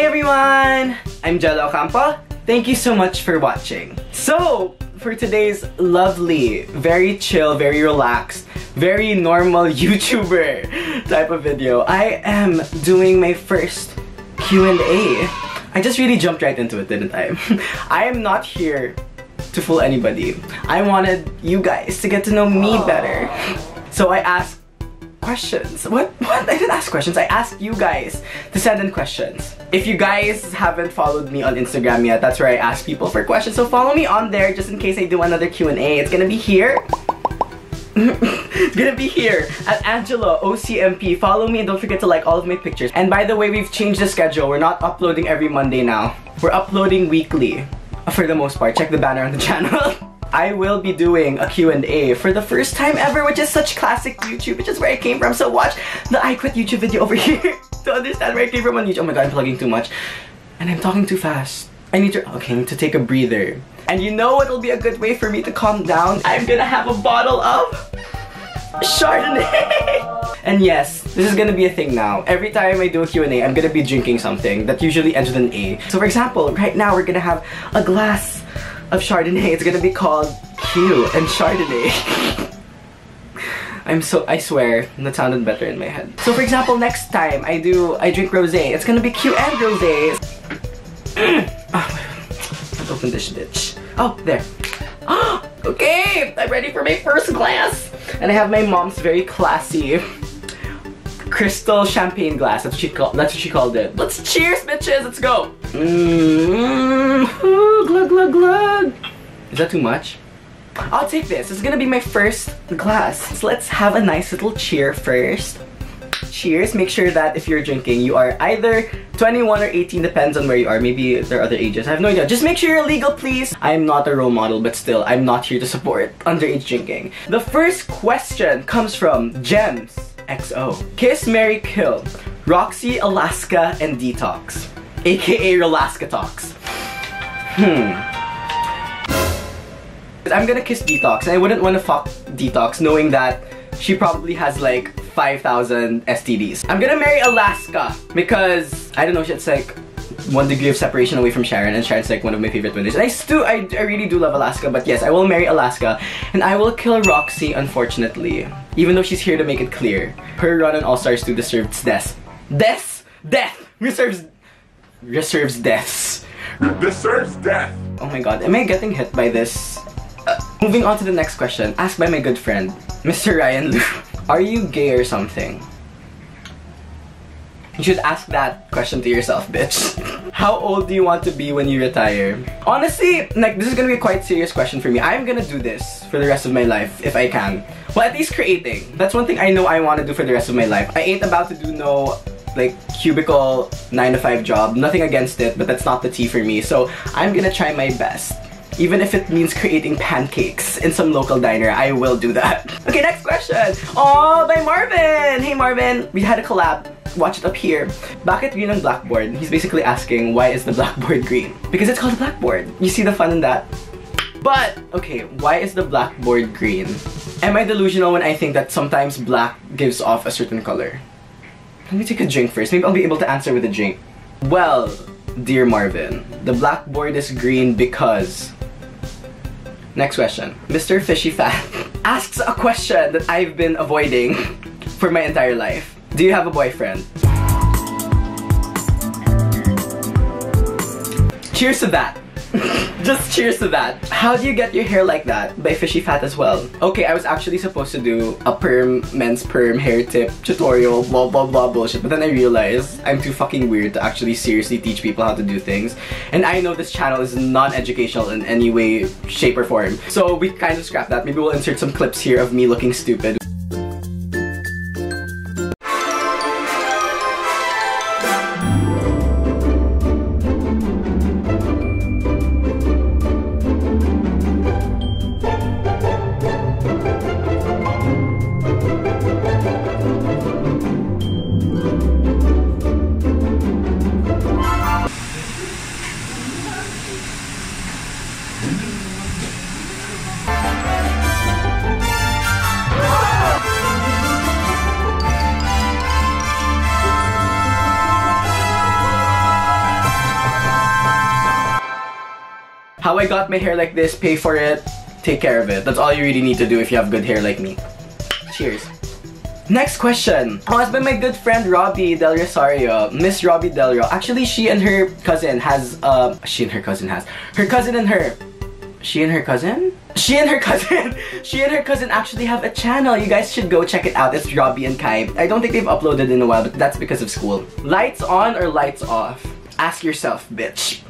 Hi everyone! I'm Gelo Ocampo. Thank you so much for watching. So, for today's lovely, very chill, very relaxed, very normal YouTuber type of video, I am doing my first Q&A. I just really jumped right into it, didn't I? I am not here to fool anybody. I wanted you guys to get to know me better. So I asked questions. What? I didn't ask questions. I asked you guys to send in questions. If you guys haven't followed me on Instagram yet, that's where I ask people for questions. So follow me on there just in case I do another Q&A. It's gonna be here. It's gonna be here at Angelo OCMP. Follow me and don't forget to like all of my pictures. And by the way, we've changed the schedule. We're not uploading every Monday now. We're uploading weekly for the most part. Check the banner on the channel. I will be doing a Q&A for the first time ever, which is such classic YouTube, which is where I came from. So watch the I Quit YouTube video over here to understand where I came from on YouTube. Oh my god, I'm plugging too much. And I'm talking too fast. I need to take a breather. And you know what'll be a good way for me to calm down? I'm gonna have a bottle of Chardonnay! And yes, this is gonna be a thing now. Every time I do a Q&A, I'm gonna be drinking something that usually ends with an A. So for example, right now we're gonna have a glass of Chardonnay. It's gonna be called Q and Chardonnay. I swear, that sounded better in my head. So for example, next time I drink rosé, it's gonna be Q and rosé. Let's open this bitch. Oh, there. Okay, I'm ready for my first glass. And I have my mom's very classy crystal champagne glass. That's what she called it. Let's cheers, bitches. Let's go. Ooh, glug glug glug. Is that too much? I'll take this. It's gonna be my first glass. So let's have a nice little cheer first. Cheers. Make sure that if you're drinking, you are either 21 or 18, depends on where you are. Maybe there are other ages. I have no idea. Just make sure you're legal, please. I'm not a role model, but still, I'm not here to support underage drinking. The first question comes from Gems XO. Kiss, Marry, Kill. Roxy, Alaska, and Detox. AKA Relaska Talks. I'm gonna kiss Detox, and I wouldn't want to fuck Detox knowing that she probably has like 5,000 STDs. I'm gonna marry Alaska because, I don't know, it's like 1 degree of separation away from Sharon, and Sharon's like one of my favorite winners. And I really do love Alaska, but yes, I will marry Alaska, and I will kill Roxy, unfortunately. Even though she's here to make it clear. Her run on All-Stars 2 deserves death. Death! Reserves deaths. Deserves death! Oh my god, am I getting hit by this? Moving on to the next question, asked by my good friend, Mr. Ryan Lu. Are you gay or something? You should ask that question to yourself, bitch. How old do you want to be when you retire? Honestly, like, this is gonna be a quite serious question for me. I'm gonna do this for the rest of my life, if I can. Well, at least creating. That's one thing I know I want to do for the rest of my life. I ain't about to do no, like, cubicle 9-to-5 job. Nothing against it, but that's not the tea for me. So, I'm gonna try my best. Even if it means creating pancakes in some local diner, I will do that. Okay, next question. Oh, by Marvin! Hey Marvin, we had a collab. Watch it up here. Bakit green ang blackboard? He's basically asking, why is the blackboard green? Because it's called a blackboard. You see the fun in that? But, okay, why is the blackboard green? Am I delusional when I think that sometimes black gives off a certain color? Let me take a drink first. Maybe I'll be able to answer with a drink. Well, dear Marvin, the blackboard is green because... Next question. Mr. Fishy Fat asks a question that I've been avoiding for my entire life. Do you have a boyfriend? Cheers to that. Just cheers to that. How do you get your hair like that? By Fishy Fat as well. Okay, I was actually supposed to do a men's perm hair tip tutorial, blah blah blah bullshit, but then I realized I'm too fucking weird to actually seriously teach people how to do things. And I know this channel is non-educational in any way, shape, or form. So we kind of scrapped that. Maybe we'll insert some clips here of me looking stupid. How I got my hair like this, pay for it, take care of it. That's all you really need to do if you have good hair like me. Cheers. Next question. Asked by my good friend Robbie Del Rosario, Miss Robbie Del Rio. Actually, she and her cousin actually have a channel. You guys should go check it out. It's Robbie and Kai. I don't think they've uploaded in a while, but that's because of school. Lights on or lights off? Ask yourself, bitch.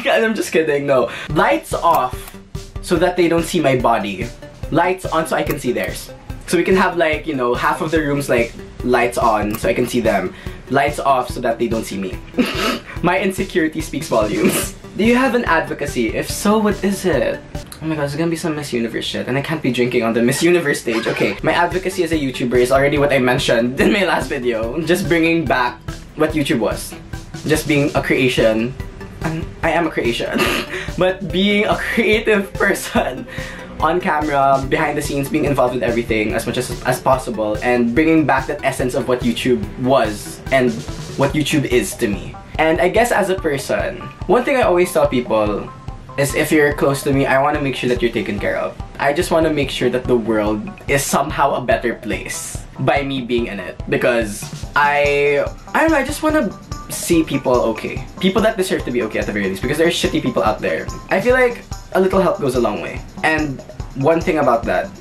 I'm just kidding, no. Lights off so that they don't see my body. Lights on so I can see theirs. So we can have like, you know, half of the rooms like lights on so I can see them. Lights off so that they don't see me. My insecurity speaks volumes. Do you have an advocacy? If so, what is it? Oh my god, there's gonna be some Miss Universe shit and I can't be drinking on the Miss Universe stage. Okay, my advocacy as a YouTuber is already what I mentioned in my last video. Just bringing back what YouTube was. Just being a creation. I am a creation. But being a creative person on camera, behind the scenes, being involved with everything as much as possible and bringing back that essence of what YouTube was and what YouTube is to me. And I guess as a person, one thing I always tell people is if you're close to me, I want to make sure that you're taken care of. I just want to make sure that the world is somehow a better place by me being in it. Because I don't know, I just want to see people okay. People that deserve to be okay at the very least, because there are shitty people out there. I feel like a little help goes a long way. And one thing about that,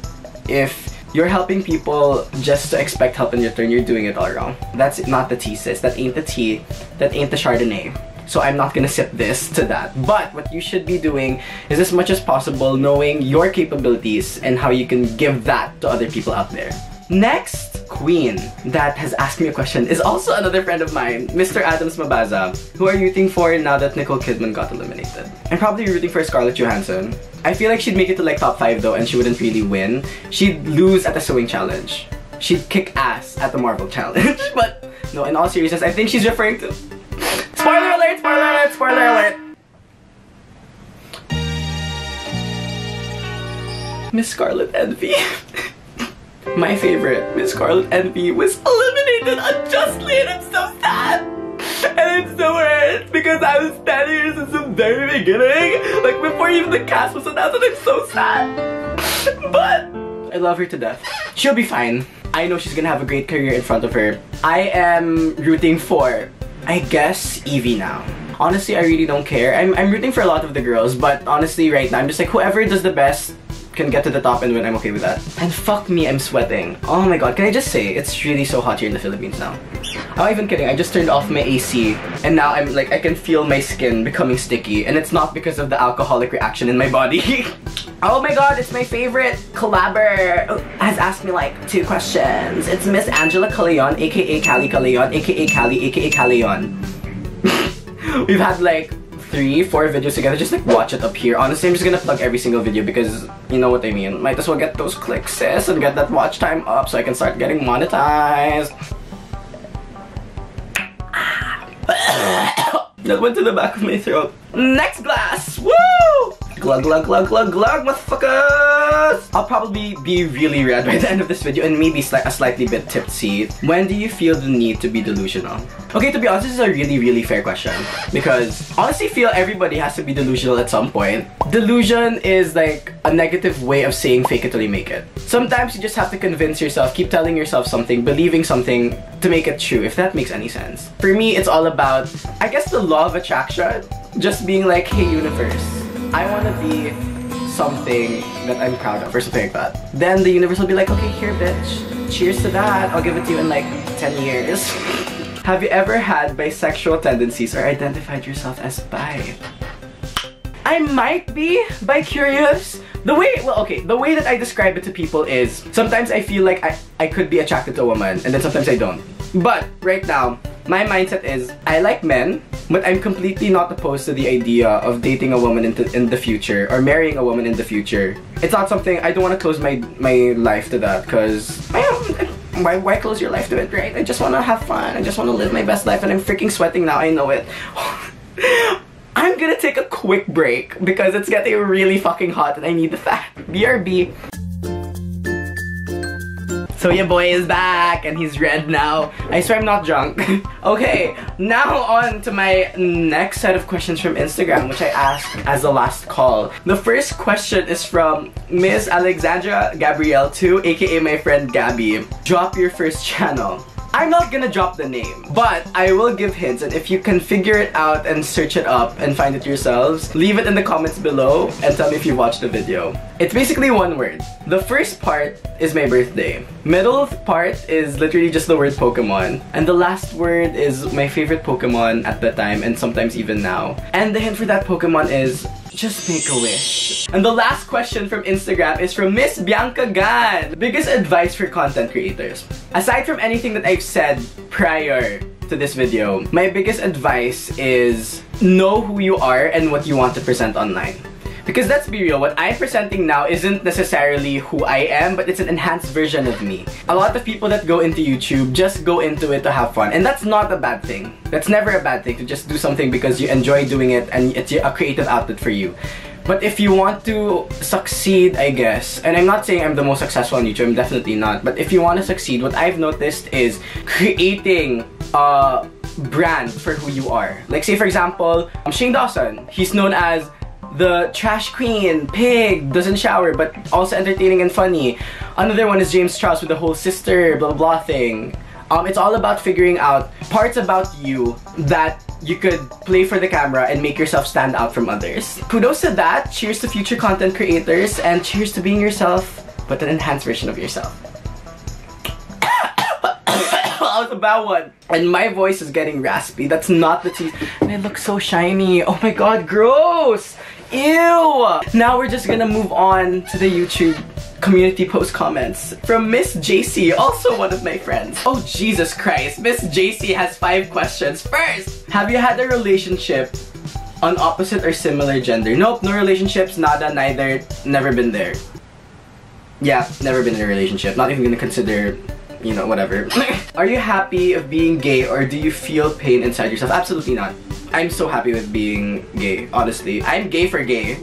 if you're helping people just to expect help in return, you're doing it all wrong. That's not the tea, sis. That ain't the tea. That ain't the Chardonnay. So I'm not gonna sip this to that. But what you should be doing is, as much as possible, knowing your capabilities and how you can give that to other people out there. Next queen that has asked me a question is also another friend of mine, Mr. Adams Mabaza. Who are you rooting for now that Nicole Kidman got eliminated? I'm probably rooting for Scarlett Johansson. I feel like she'd make it to like top 5 though, and she wouldn't really win. She'd lose at the sewing challenge. She'd kick ass at the Marvel challenge. But no, in all seriousness, I think she's referring to... Spoiler alert! Spoiler alert! Spoiler alert! Miss Scarlet Envy. My favorite, Miss Scarlet Envy, was eliminated unjustly, and I'm so sad! And it's so hurt because I was standing here since the very beginning, like before even the cast was announced, and I'm so sad. But I love her to death. She'll be fine. I know she's gonna have a great career in front of her. I am rooting for, I guess, Evie now. Honestly, I really don't care. I'm rooting for a lot of the girls, but honestly right now I'm just like, whoever does the best can get to the top and win. I'm okay with that. And fuck me, I'm sweating. Oh my god, can I just say, it's really so hot here in the Philippines now. I'm not even kidding, I just turned off my AC and now I'm like, I can feel my skin becoming sticky, and it's not because of the alcoholic reaction in my body. Oh my god, it's my favorite collabor. Has asked me like 2 questions. It's Miss Angela Caleon, aka Cali Caleon, aka Cali, aka Caleon. We've had like 3, 4 videos together. Just like watch it up here. Honestly, I'm just gonna plug every single video because you know what I mean. Might as well get those clicks, sis, and get that watch time up so I can start getting monetized. That went to the back of my throat. Next glass! Woo! Glug glug glug glug glug, motherfuckers! I'll probably be really red by the end of this video and maybe a slightly bit tipsy. When do you feel the need to be delusional? Okay, to be honest, this is a really fair question. Because honestly, I feel everybody has to be delusional at some point. Delusion is like a negative way of saying fake it till you make it. Sometimes you just have to convince yourself, keep telling yourself something, believing something to make it true, if that makes any sense. For me, it's all about, I guess, the law of attraction. Just being like, hey universe, I want to be something that I'm proud of or something like that. Then the universe will be like, okay, here bitch, cheers to that, I'll give it to you in like 10 years. Have you ever had bisexual tendencies or identified yourself as bi? I might be bi-curious. The way that I describe it to people is, sometimes I feel like I could be attracted to a woman and then sometimes I don't. But right now, my mindset is, I like men, but I'm completely not opposed to the idea of dating a woman in the future or marrying a woman in the future. It's not something, I don't want to close my life to that, because why close your life to it, right? I just want to have fun, I just want to live my best life, and I'm freaking sweating now, I know it. I'm gonna take a quick break because it's getting really fucking hot and I need the fat. BRB. So your boy is back and he's red now. I swear I'm not drunk. Okay, now on to my next set of questions from Instagram, which I asked as the last call. The first question is from Miss Alexandra Gabrielle 2, aka my friend Gabby. Drop your first channel. I'm not gonna drop the name, but I will give hints, and if you can figure it out and search it up and find it yourselves, leave it in the comments below and tell me if you watched the video. It's basically one word. The first part is my birthday. Middle part is literally just the word Pokemon. And the last word is my favorite Pokemon at the time and sometimes even now. And the hint for that Pokemon is just make a wish. And the last question from Instagram is from Miss Bianca Gan. Biggest advice for content creators. Aside from anything that I've said prior to this video, my biggest advice is know who you are and what you want to present online. Because let's be real, what I'm presenting now isn't necessarily who I am, but it's an enhanced version of me. A lot of people that go into YouTube just go into it to have fun, and that's not a bad thing. That's never a bad thing, to just do something because you enjoy doing it and it's a creative outlet for you. But if you want to succeed, I guess, and I'm not saying I'm the most successful on YouTube, I'm definitely not, but if you want to succeed, what I've noticed is creating a brand for who you are. Like say for example, Shane Dawson, he's known as the trash queen, pig, doesn't shower, but also entertaining and funny. Another one is James Strauss with the whole sister blah blah thing. It's all about figuring out parts about you that you could play for the camera and make yourself stand out from others. Kudos to that, cheers to future content creators, and cheers to being yourself, but an enhanced version of yourself. That was a bad one. And my voice is getting raspy. That's not the teeth. And I look so shiny. Oh my god, gross! Ew! Now we're just gonna move on to the YouTube community post comments from Miss JC, also one of my friends. Oh Jesus Christ, Miss JC has 5 questions. First, have you had a relationship on opposite or similar gender? Nope, no relationships, nada, neither, never been there. Yeah, never been in a relationship. Not even gonna consider, you know, whatever. Are you happy of being gay or do you feel pain inside yourself? Absolutely not. I'm so happy with being gay, honestly. I'm gay for gay.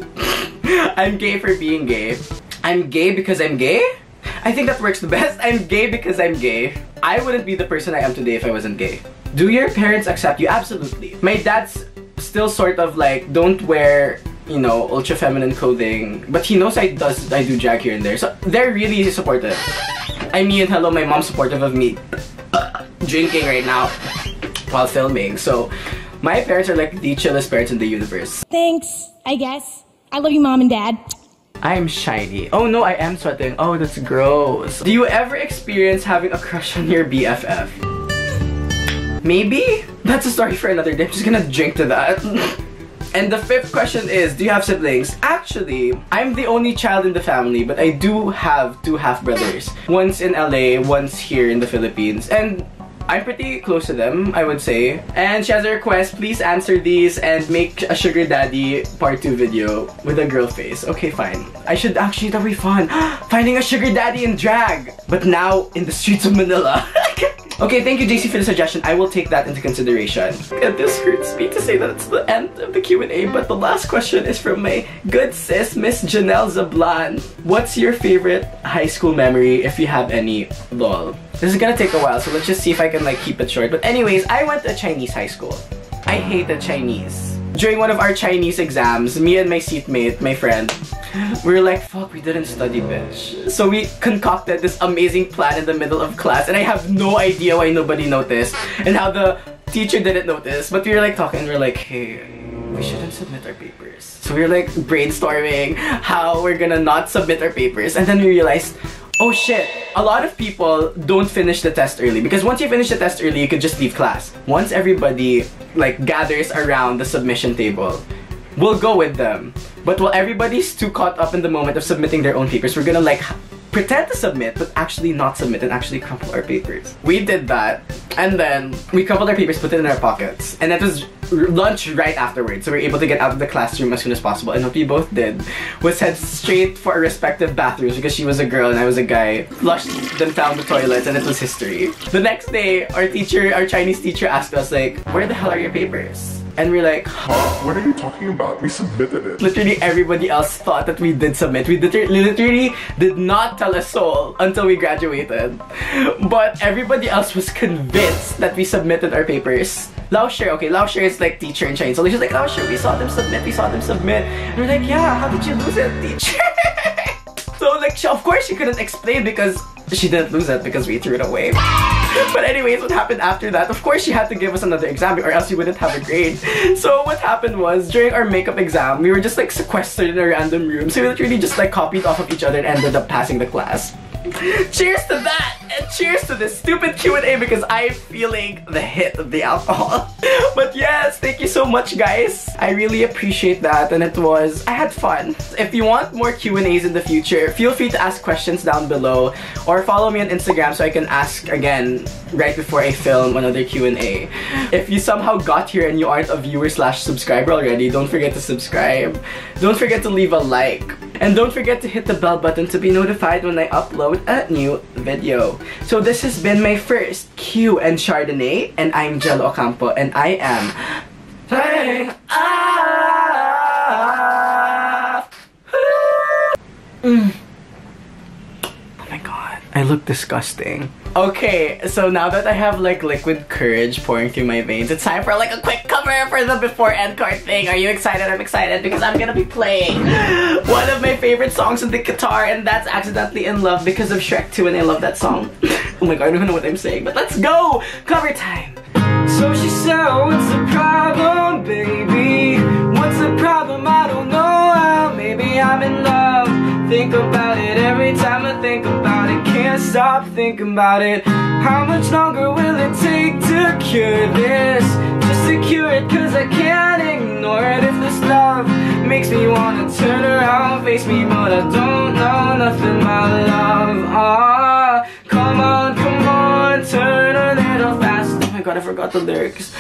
I'm gay for being gay. I'm gay because I'm gay? I think that works the best. I'm gay because I'm gay. I wouldn't be the person I am today if I wasn't gay. Do your parents accept you? Absolutely. My dad's still sort of like, don't wear, you know, ultra feminine clothing, but he knows I do drag here and there, so they're really supportive. I mean, hello, my mom's supportive of me drinking right now while filming, so my parents are like the chillest parents in the universe. Thanks, I guess. I love you, Mom and Dad. I'm shiny. Oh no, I am sweating. Oh, that's gross. Do you ever experience having a crush on your BFF? Maybe? That's a story for another day. I'm just gonna drink to that. And the 5th question is, do you have siblings? Actually, I'm the only child in the family, but I do have 2 half-brothers. One's in LA, one's here in the Philippines. And I'm pretty close to them, I would say. And she has a request, please answer these and make a sugar daddy part 2 video with a girl face. Okay, fine. I should actually, that'll be fun. Finding a sugar daddy in drag, but now in the streets of Manila. Okay, thank you JC for the suggestion. I will take that into consideration. And this hurts me to say that it's the end of the Q&A, but the last question is from my good sis, Miss Janelle Zablan. What's your favorite high school memory, if you have any? Lol. This is gonna take a while, so let's just see if I can like keep it short. But anyways, I went to a Chinese high school. I hated Chinese. During one of our Chinese exams, me and my seatmate, my friend, we were like, fuck, we didn't study, bitch. So we concocted this amazing plan in the middle of class, and I have no idea why nobody noticed and how the teacher didn't notice. But we were like talking, we were like, hey, we shouldn't submit our papers. So we were like brainstorming how we're gonna not submit our papers, and then we realized, oh shit, a lot of people don't finish the test early, because once you finish the test early, you could just leave class. Once everybody like gathers around the submission table, we'll go with them. But while everybody's too caught up in the moment of submitting their own papers, we're gonna like pretend to submit, but actually not submit and actually crumple our papers. We did that, and then we crumpled our papers, put it in our pockets, and that was lunch right afterwards, so we were able to get out of the classroom as soon as possible. And what we both did was head straight for our respective bathrooms, because she was a girl and I was a guy, flushed, then found the toilets, and it was history. The next day, our Chinese teacher asked us like, where the hell are your papers? And we're like, Huh? What are you talking about? We submitted it. literally everybody else thought that we did submit. We literally did not tell a soul until we graduated. But everybody else was convinced that we submitted our papers. Lao Sher, okay, Lao Sher is like teacher in Chinese. So she's like, Lao Sher, we saw them submit, And we're like, yeah, how did you lose it, teacher? So like, of course she couldn't explain because she didn't lose it because we threw it away. But anyways, what happened after that? Of course she had to give us another exam or else we wouldn't have a grade. So what happened was, during our makeup exam, we were just like sequestered in a random room. So we literally just like copied off of each other and ended up passing the class. Cheers to that! And cheers to this stupid Q&A because I'm feeling the hit of the alcohol. But yes, thank you so much guys. I really appreciate that and I had fun. If you want more Q&As in the future, feel free to ask questions down below or follow me on Instagram so I can ask again right before I film another Q&A. If you somehow got here and you aren't a viewer/subscriber already, don't forget to subscribe. Don't forget to leave a like. And don't forget to hit the bell button to be notified when I upload a new video. So this has been my first Q and Chardonnay, and I'm Gelo Ocampo, and I am playing Oh my god, I look disgusting. Okay, so now that I have like liquid courage pouring through my veins, it's time for like a quick cover for the before end card thing. Are you excited? I'm excited because I'm gonna be playing one of my favorite songs on the guitar, and that's Accidentally in Love because of Shrek 2, and I love that song. Oh my god, I don't even know what I'm saying, but let's go! Cover time! So she said, what's the problem, baby? What's the problem? I don't know. Maybe I'm in love. Think about it every time I think about it. Can't stop thinking about it. How much longer will it take to cure this? Just to cure it, cause I can't ignore it. If this love makes me wanna turn around, face me, but I don't know nothing about love. Come on, turn a little fast. Oh my god, I forgot the lyrics.